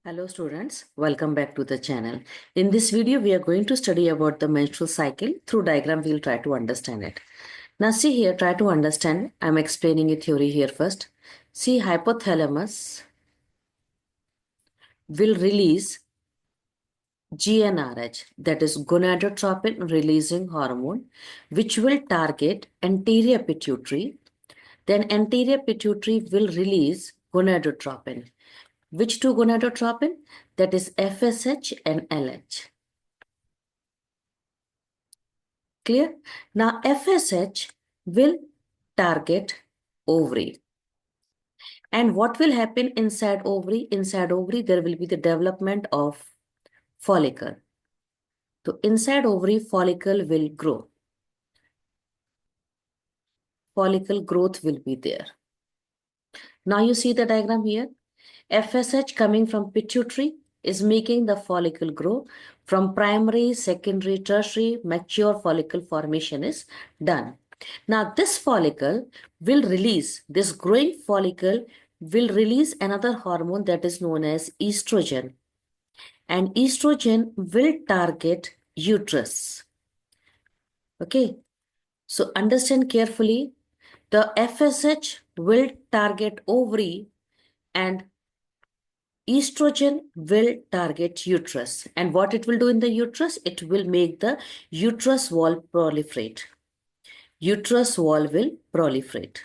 Hello students, welcome back to the channel. In this video, we are going to study about the menstrual cycle. Through diagram, we'll try to understand it. Now see here, try to understand. I'm explaining a theory here first. See, hypothalamus will release GnRH, that is gonadotropin releasing hormone, which will target anterior pituitary. Then anterior pituitary will release gonadotropin. Which two gonadotropin? That is FSH and LH. Clear? Now FSH will target ovary. And what will happen inside ovary? Inside ovary, there will be the development of follicle. So inside ovary, follicle will grow. Follicle growth will be there. Now you see the diagram here. FSH coming from pituitary is making the follicle grow. From primary, secondary, tertiary, mature follicle formation is done. Now this follicle will release, this growing follicle will release another hormone that is known as estrogen. And estrogen will target uterus. Okay. So understand carefully. The FSH will target ovary and estrogen will target uterus. And what it will do in the uterus? It will make the uterus wall proliferate. Uterus wall will proliferate.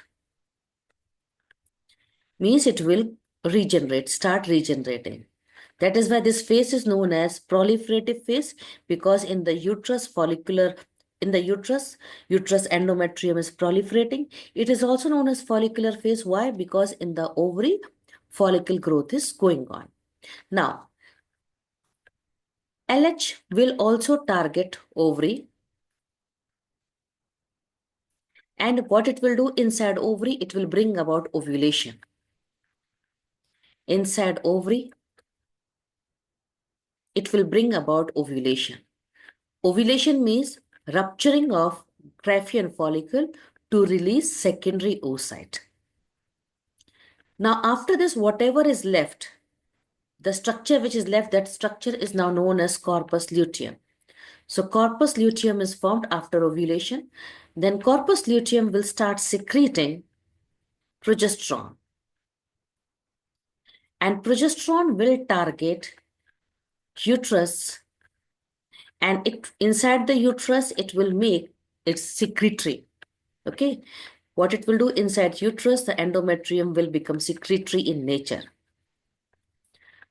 Means it will regenerate, start regenerating. That is why this phase is known as proliferative phase, because in the uterus uterus endometrium is proliferating. It is also known as follicular phase. Why? Because in the ovary, follicle growth is going on. Now, LH will also target ovary. And what it will do inside ovary, it will bring about ovulation. Inside ovary, it will bring about ovulation. Ovulation means rupturing of Graafian follicle to release secondary oocyte. Now, after this, whatever is left, the structure which is left, that structure is now known as corpus luteum. So corpus luteum is formed after ovulation. Then corpus luteum will start secreting progesterone. And progesterone will target uterus, and inside the uterus, it will make its secretory. Okay. What it will do inside uterus, the endometrium will become secretory in nature.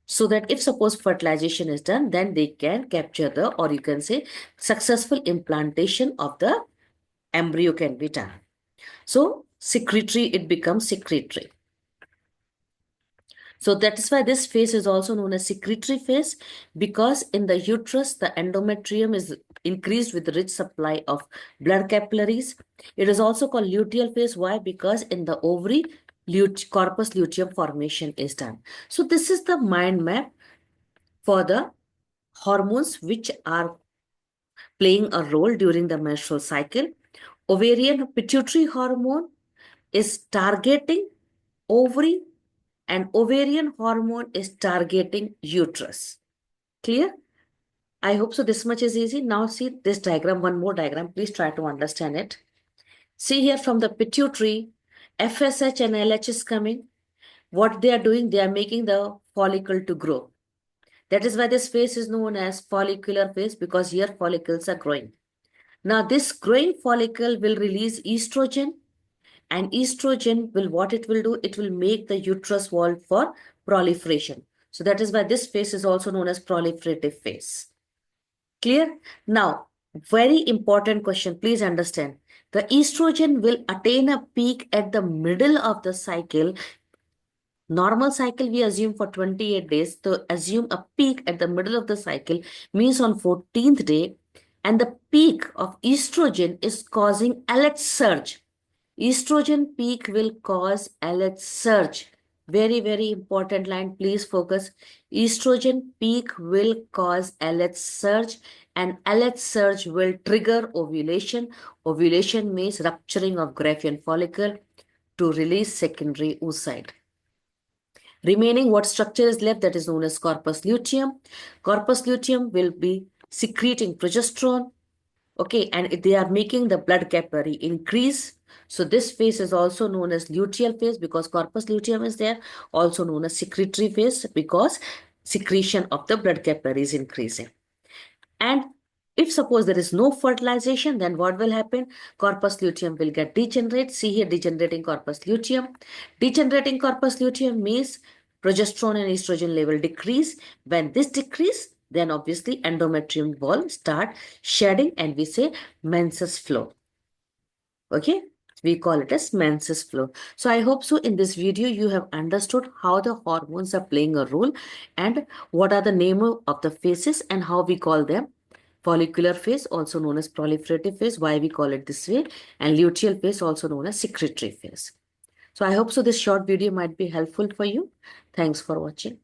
So that if suppose fertilization is done, then they can capture the, or you can say, successful implantation of the embryo can be done. So secretory, it becomes secretory. So that is why this phase is also known as secretory phase, because in the uterus, the endometrium is increased with rich supply of blood capillaries. It is also called luteal phase. Why? Because in the ovary, corpus luteum formation is done. So this is the mind map for the hormones which are playing a role during the menstrual cycle. Ovarian pituitary hormone is targeting ovary, and ovarian hormone is targeting uterus. Clear? I hope so. This much is easy. Now see this diagram, one more diagram. Please try to understand it. See here from the pituitary, FSH and LH is coming. What they are doing, they are making the follicle to grow. That is why this phase is known as follicular phase, because here follicles are growing. Now this growing follicle will release estrogen, and estrogen will, what it will do, it will make the uterus wall for proliferation. So that is why this phase is also known as proliferative phase. Clear? Now, very important question, please understand. The estrogen will attain a peak at the middle of the cycle. Normal cycle we assume for 28 days. So assume a peak at the middle of the cycle means on 14th day, and the peak of estrogen is causing LH surge. Estrogen peak will cause LH surge. Very, very important line. Please focus. Estrogen peak will cause LH surge, and LH surge will trigger ovulation. Ovulation means rupturing of Graafian follicle to release secondary oocyte. Remaining what structure is left, that is known as corpus luteum. Corpus luteum will be secreting progesterone. Okay, and they are making the blood capillary increase. So this phase is also known as luteal phase because corpus luteum is there, also known as secretory phase because secretion of the blood capillary is increasing. And if suppose there is no fertilization, then what will happen? Corpus luteum will get degenerate. See here, degenerating corpus luteum. Degenerating corpus luteum means progesterone and estrogen level decrease. When this decrease, then obviously endometrium wall start shedding and we say menses flow. Okay, we call it as menses flow. So I hope so in this video you have understood how the hormones are playing a role and what are the name of the phases and how we call them. Follicular phase, also known as proliferative phase, why we call it this way, and luteal phase, also known as secretory phase. So I hope so this short video might be helpful for you. Thanks for watching.